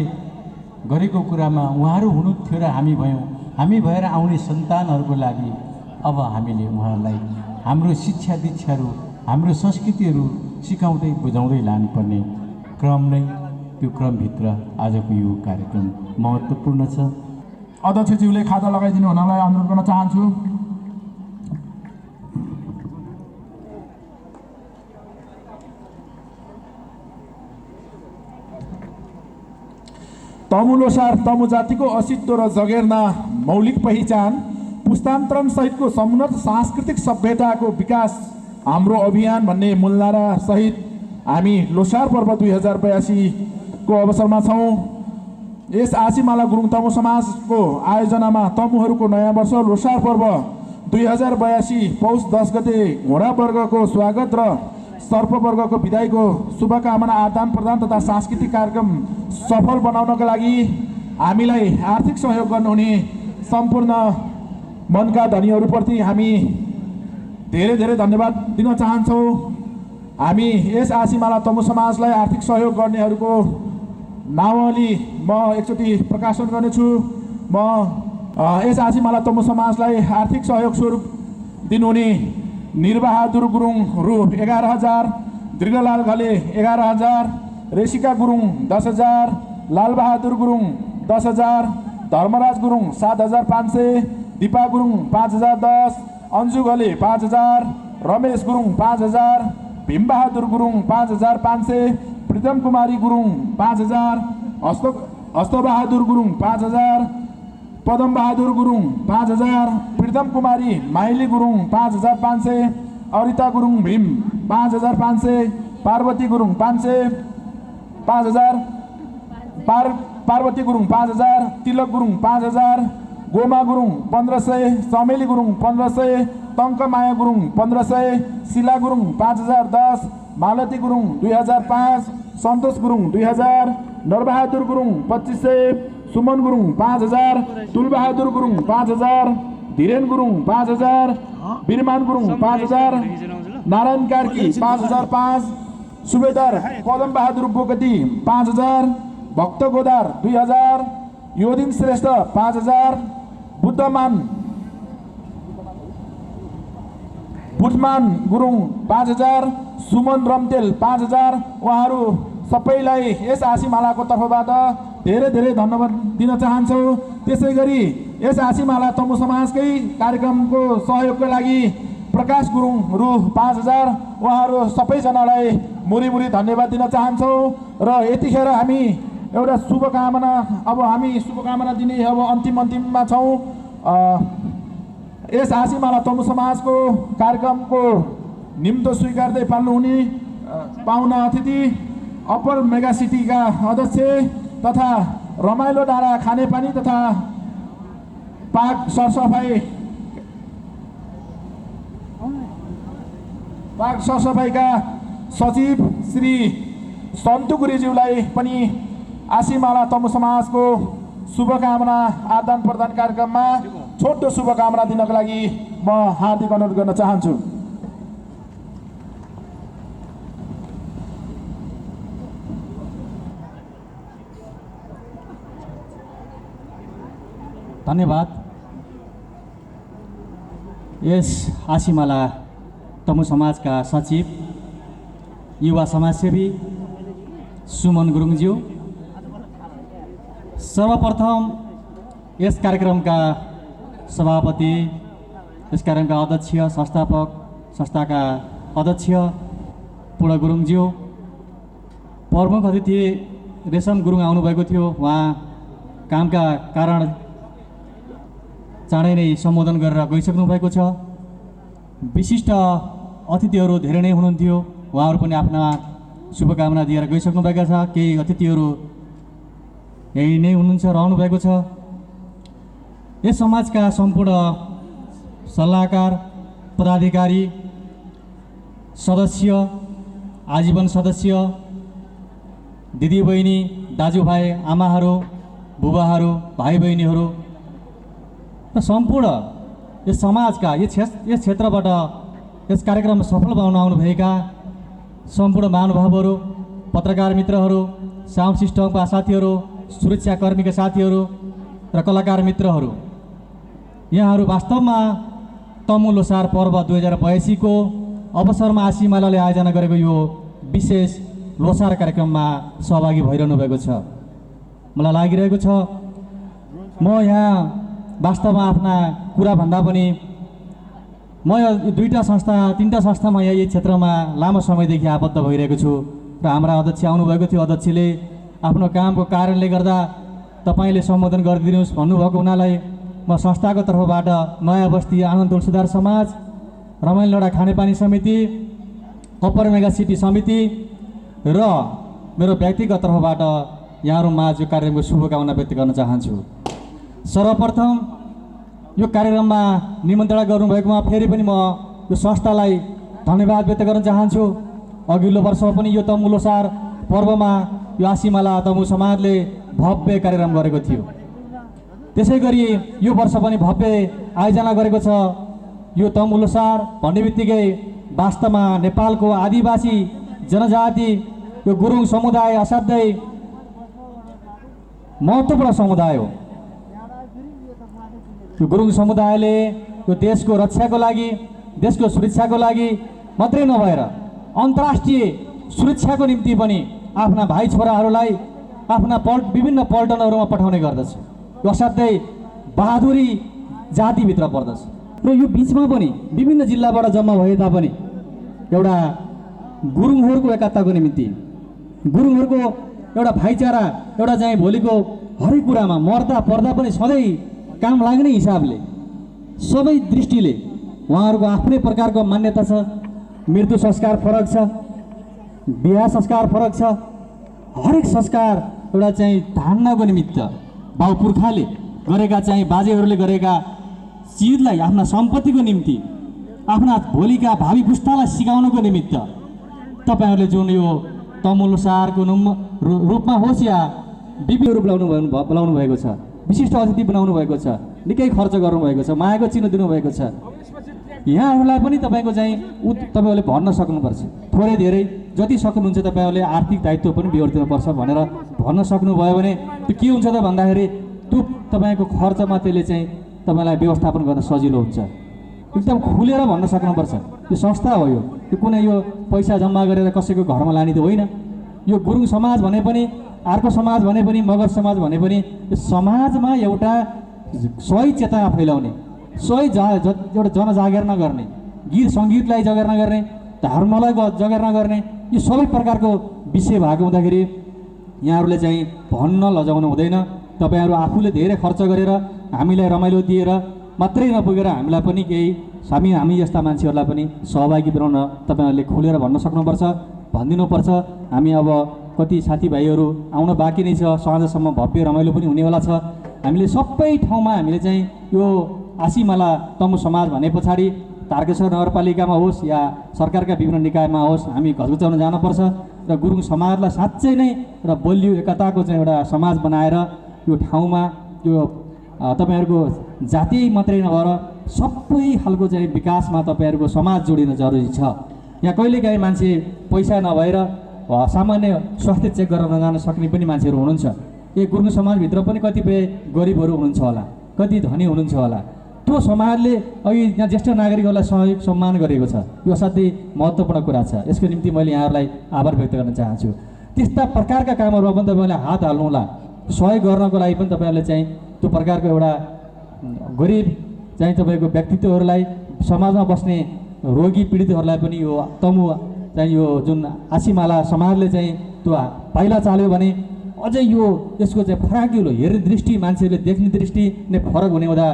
गरेको कुरामा उहाँहरू हुनुहुन्थ्यो र हामी भयौँ। हामी भएर आउने सन्तानहरूको लागि अब हामीले उहाँहरूलाई हाम्रो शिक्षा दीक्षाहरू, हाम्रो संस्कृतिहरू सिकाउँदै बुझाउँदै लानुपर्ने क्रम नै त्यो क्रमभित्र आजको यो कार्यक्रम महत्त्वपूर्ण छ। अध्यक्षज्यूले खाता लगाइदिनु हुनलाई अनुरोध गर्न चाहन्छु। तमु लोसार तमु जातिको अस्तित्व र जगेर्ना मौलिक पहिचान पुस्तान्तरण सहितको समुन्नत सांस्कृतिक सभ्यताको विकास हाम्रो अभियान भन्ने मूलनारा सहित हामी लोसार पर्व 2082 को अवसरमा छौँ। यस आशीमाला गुरुङ तमु समाजको आयोजनामा तमुहरूको नयाँ वर्ष लोसार पर्व 2082 पौष 10 गते घोडा वर्गको स्वागत र सर्प वर्गको विदाईको शुभकामना आदान प्रदान तथा सांस्कृतिक कार्यक्रम सफल बनाउनका लागि हामीलाई आर्थिक सहयोग गर्नुहुने सम्पूर्ण मनका धनीहरूप्रति हामी धेरै धेरै धन्यवाद दिन चाहन्छौँ। हामी यस आशीमाला तमु समाजलाई आर्थिक सहयोग गर्नेहरूको नावली म एकचोटि प्रकाशन गर्नेछु। म यस आशीमाला तमु समाजलाई आर्थिक सहयोग स्वरूप दिनुहुने निरबहादुर गुरुङ रु 11,000, दृगलाल घले 11,000, रेशिका गुरुङ 10,000, लालबहादुर गुरुङ 10,000, धर्मराज गुरुङ 7,500, दिपा गुरुङ 5,010, अन्जु घले 5,000, रमेश गुरुङ 5,000, भीमबहादुर गुरुङ 5,500, प्रितम कुमारी गुरुङ 5,000, हस्तबहादुर गुरुङ 5,000, पदम बहादुर गुरुङ 5,000, प्रितम कुमारी माइली गुरुङ 5,500, अरिता गुरुङ भीम 5,500, पार्वती गुरुङ 5,000, पार्वती गुरुङ 5,000, तिलक गुरुङ 5,000, गोमा गुरुङ 1,500, समेली गुरुङ 1,500, टङ्कमाया गुरुङ 1,500, शिला गुरुङ 5,010, मालती गुरुङ 2,005, सन्तोष गुरुङ 2,000, नरबहादुर गुरुङ 2,500, सुमन गुरुङ 5,000, तुलबहादुर गुरुङ 5,000, धीरेन गुरुङ 5,000, बिरमान गुरुङ 5,000, नारायण कार्की 5,005, सुबेदार पदम बहादुर बोगटी 5,000, भक्त गोदार 2,000, योदिन श्रेष्ठ 5,000, बुद्धमान गुरुङ 5,000, सुमन रम्तेल 5,000। उहाँहरू सबैलाई यस आशीमालाको तर्फबाट धेरै धेरै धन्यवाद दिन चाहन्छु। त्यसै गरी यस आशीमाला तमु समाजकै कार्यक्रमको सहयोगको लागि प्रकाश गुरुङ रु 5,000, उहाँहरू सबैजनालाई मुरी धन्यवाद दिन चाहन्छौँ। र यतिखेर हामी एउटा शुभकामना, अब हामी शुभकामना दिने अब अन्तिममा छौँ। यस आशीमाला तमु समाजको कार्यक्रमको निम्तो स्वीकार्दै पाल्नुहुने पाहुना अतिथि अप्पर मेगा सिटीका अध्यक्ष तथा रमाइलो डाँडा खानेपानी तथा पार्क सरसफाइका सचिव श्री सन्तु गुरुज्यूलाई पनि आशीमाला तमु समाजको शुभकामना आदान प्रदान कार्यक्रममा छोटो शुभकामना दिनको लागि म हार्दिक अनुरोध गर्न चाहन्छु। धन्यवाद। यस आशीमाला तमु समाजका सचिव युवा समाजसेवी सुमन गुरुङज्यू, सर्वप्रथम यस कार्यक्रमका सभापति, यस कार्यक्रमका अध्यक्ष, संस्थापक, संस्थाका अध्यक्ष पूर्ण गुरुङज्यू, प्रमुख अतिथि रेशम गुरुङ आउनुभएको थियो। उहाँ कामका कारण चाँडै नै सम्बोधन गरेर गइसक्नु भएको छ। विशिष्ट अतिथिहरू धेरै नै हुनुहुन्थ्यो, उहाँहरू पनि आफ्ना शुभकामना दिएर गइसक्नुभएका छ। केही अतिथिहरू यही नै हुनुहुन्छ, रहनु भएको छ। यस समाजका सम्पूर्ण सल्लाहकार, पदाधिकारी, सदस्य, आजीवन सदस्य, दिदीबहिनी, दाजुभाइ, आमाहरू, बुबाहरू, भाइ बहिनीहरू र सम्पूर्ण यस समाजका यस क्षेत्रबाट यस कार्यक्रम सफल बनाउन आउनुभएका सम्पूर्ण महानुभावहरू, पत्रकार मित्रहरू, साउन्ड सिस्टमका साथीहरू, सुरक्षाकर्मीका साथीहरू र कलाकार मित्रहरू, यहाँहरू वास्तवमा तमु लोसार पर्व 2082 को अवसरमा आशीमालाले आयोजना गरेको यो विशेष लोसार कार्यक्रममा सहभागी भइरहनु भएको छ। मलाई लागिरहेको छ म यहाँ वास्तवमा आफ्ना कुरा भन्दा पनि म यो 2टा संस्था 3टा संस्थामा यही क्षेत्रमा लामो समयदेखि आबद्ध भइरहेको छु र हाम्रा अध्यक्ष आउनुभएको थियो। अध्यक्षले आफ्नो कामको कारणले गर्दा तपाईँले सम्बोधन गरिदिनुहोस् भन्नुभएको हुनालाई म संस्थाको तर्फबाट नयाँ बस्ती आनन्द तुलसीदार समाज, रमाइलो डाँडा खानेपानी समिति, अप्पर मेगा सिटी समिति र मेरो व्यक्तिगत तर्फबाट यहाँहरूमा यो कार्यक्रमको शुभकामना व्यक्त गर्न चाहन्छु। सर्वप्रथम यो कार्यक्रममा निमन्त्रणा गर्नुभएकोमा फेरि पनि म यो संस्थालाई धन्यवाद व्यक्त गर्न चाहन्छु। अघिल्लो वर्ष पनि यो तमु लोसार पर्वमा यो आशीमाला तमु समाजले भव्य कार्यक्रम गरेको थियो। त्यसै गरी यो वर्ष पनि भव्य आयोजना गरेको छ। यो तमु लोसार भन्ने बित्तिकै वास्तवमा नेपालको आदिवासी जनजाति यो गुरुङ समुदाय असाध्यै महत्त्वपूर्ण समुदाय हो। यो गुरुङ समुदायले यो देशको रक्षाको लागि, देशको सुरक्षाको लागि मात्रै नभएर अन्तर्राष्ट्रिय सुरक्षाको निम्ति पनि आफ्ना भाइ छोराहरूलाई आफ्ना विभिन्न पल्टनहरूमा पठाउने गर्दछ। यो असाध्यै बहादुरी जातिभित्र पर्दछ र यो बिचमा पनि विभिन्न जिल्लाबाट जम्मा भए तापनि एउटा गुरुङहरूको एकताको निम्ति, गुरुङहरूको एउटा भाइचारा, एउटा चाहिँ भोलिको हरेक कुरामा मर्दा पर्दा पनि सधैँ काम लाग्ने हिसाबले सबै दृष्टिले उहाँहरूको आफ्नै प्रकारको मान्यता छ। मृत्यु संस्कार फरक छ, बिहा संस्कार फरक छ। हरेक संस्कार एउटा चाहिँ धान्नको निमित्त बाउ पुर्खाले गरेका चाहिँ बाजेहरूले गरेका चिजलाई आफ्ना सम्पत्तिको निम्ति, आफ्ना भोलिका भावी पुस्तालाई सिकाउनको निमित्त तपाईँहरूले जुन यो तमुलसारको रूपमा होस् या विभिन्न रूप बोलाउनु भएको छ, विशिष्ट अतिथि बनाउनु भएको छ, निकै खर्च गर्नुभएको छ, मायाको चिन्ह दिनुभएको छ। यहाँहरूलाई पनि तपाईँको चाहिँ तपाईँहरूले भन्न सक्नुपर्छ, थोरै धेरै जति सक्नुहुन्छ तपाईँहरूले आर्थिक दायित्व पनि बिहोरिदिनुपर्छ भनेर भन्न सक्नुभयो भने त्यो के हुन्छ त भन्दाखेरि त्यो तपाईँको खर्चमा त्यसले चाहिँ तपाईँलाई व्यवस्थापन गर्न सजिलो हुन्छ। एकदम खुलेर भन्न सक्नुपर्छ, यो संस्था हो, यो कुनै यो पैसा जम्मा गरेर कसैको घरमा लाने त होइन। यो गुरुङ समाज भने पनि, अर्को समाज भने पनि, मगर समाज भने पनि यो समाजमा एउटा सही चेतना फैलाउने, सही एउटा जनजागरण गर्ने, गीत सङ्गीतलाई जागरण गर्ने, धर्मलाई जागरण गर्ने, यो सबै प्रकारको विषय भएको हुँदाखेरि यहाँहरूले चाहिँ भन्न लजाउनु हुँदैन। तपाईँहरू आफूले धेरै खर्च गरेर हामीलाई रमाइलो दिएर मात्रै नपुगेर हामीलाई पनि केही हामी जस्ता मान्छेहरूलाई पनि सहभागी बनाउन तपाईँहरूले खुलेर भन्न सक्नुपर्छ, भनिदिनुपर्छ। हामी अब कति साथीभाइहरू आउन बाँकी नै छ, साँझसम्म भव्य रमाइलो पनि हुनेवाला छ। हामीले सबै ठाउँमा हामीले चाहिँ यो आसीमाला तमु समाज भने पछाडि तारकेश्वर नगरपालिकामा होस् या सरकारका विभिन्न निकायमा होस् हामी घचघचाउन जानुपर्छ र गुरुङ समाजलाई साँच्चै नै एउटा बलियो एकताको चाहिँ एउटा समाज बनाएर यो ठाउँमा यो तपाईँहरूको जाति मात्रै नभएर सबै खालको चाहिँ विकासमा तपाईँहरूको समाज जोडिन जरुरी छ। यहाँ कहिलेकाहीँ मान्छे पैसा नभएर सामान्य स्वास्थ्य चेक गर्न नजान सक्ने पनि मान्छेहरू हुनुहुन्छ। यो गुरुङ समाजभित्र पनि कतिपय गरिबहरू हुनुहुन्छ होला, कति धनी हुनुहुन्छ होला। त्यो समाजले अघि यहाँ ज्येष्ठ नागरिकहरूलाई सहयोग सम्मान गरेको छ, यो असाध्यै महत्त्वपूर्ण कुरा छ। यसको निम्ति मैले यहाँहरूलाई आभार व्यक्त गर्न चाहन्छु। त्यस्ता प्रकारका कामहरूमा पनि तपाईँहरूले हात हाल्नुहोला, सहयोग गर्नको लागि पनि तपाईँहरूले चाहिँ त्यो प्रकारको एउटा गरिब चाहिँ तपाईँको व्यक्तित्वहरूलाई, समाजमा बस्ने रोगी पीडितहरूलाई पनि यो तमु चाहिँ यो जुन आसीमाला समाजले चाहिँ त्यो पाइला चाल्यो भने अझै यो यसको चाहिँ फराकिलो हेर्ने दृष्टि, मान्छेहरूले देख्ने दृष्टि नै फरक हुने हुँदा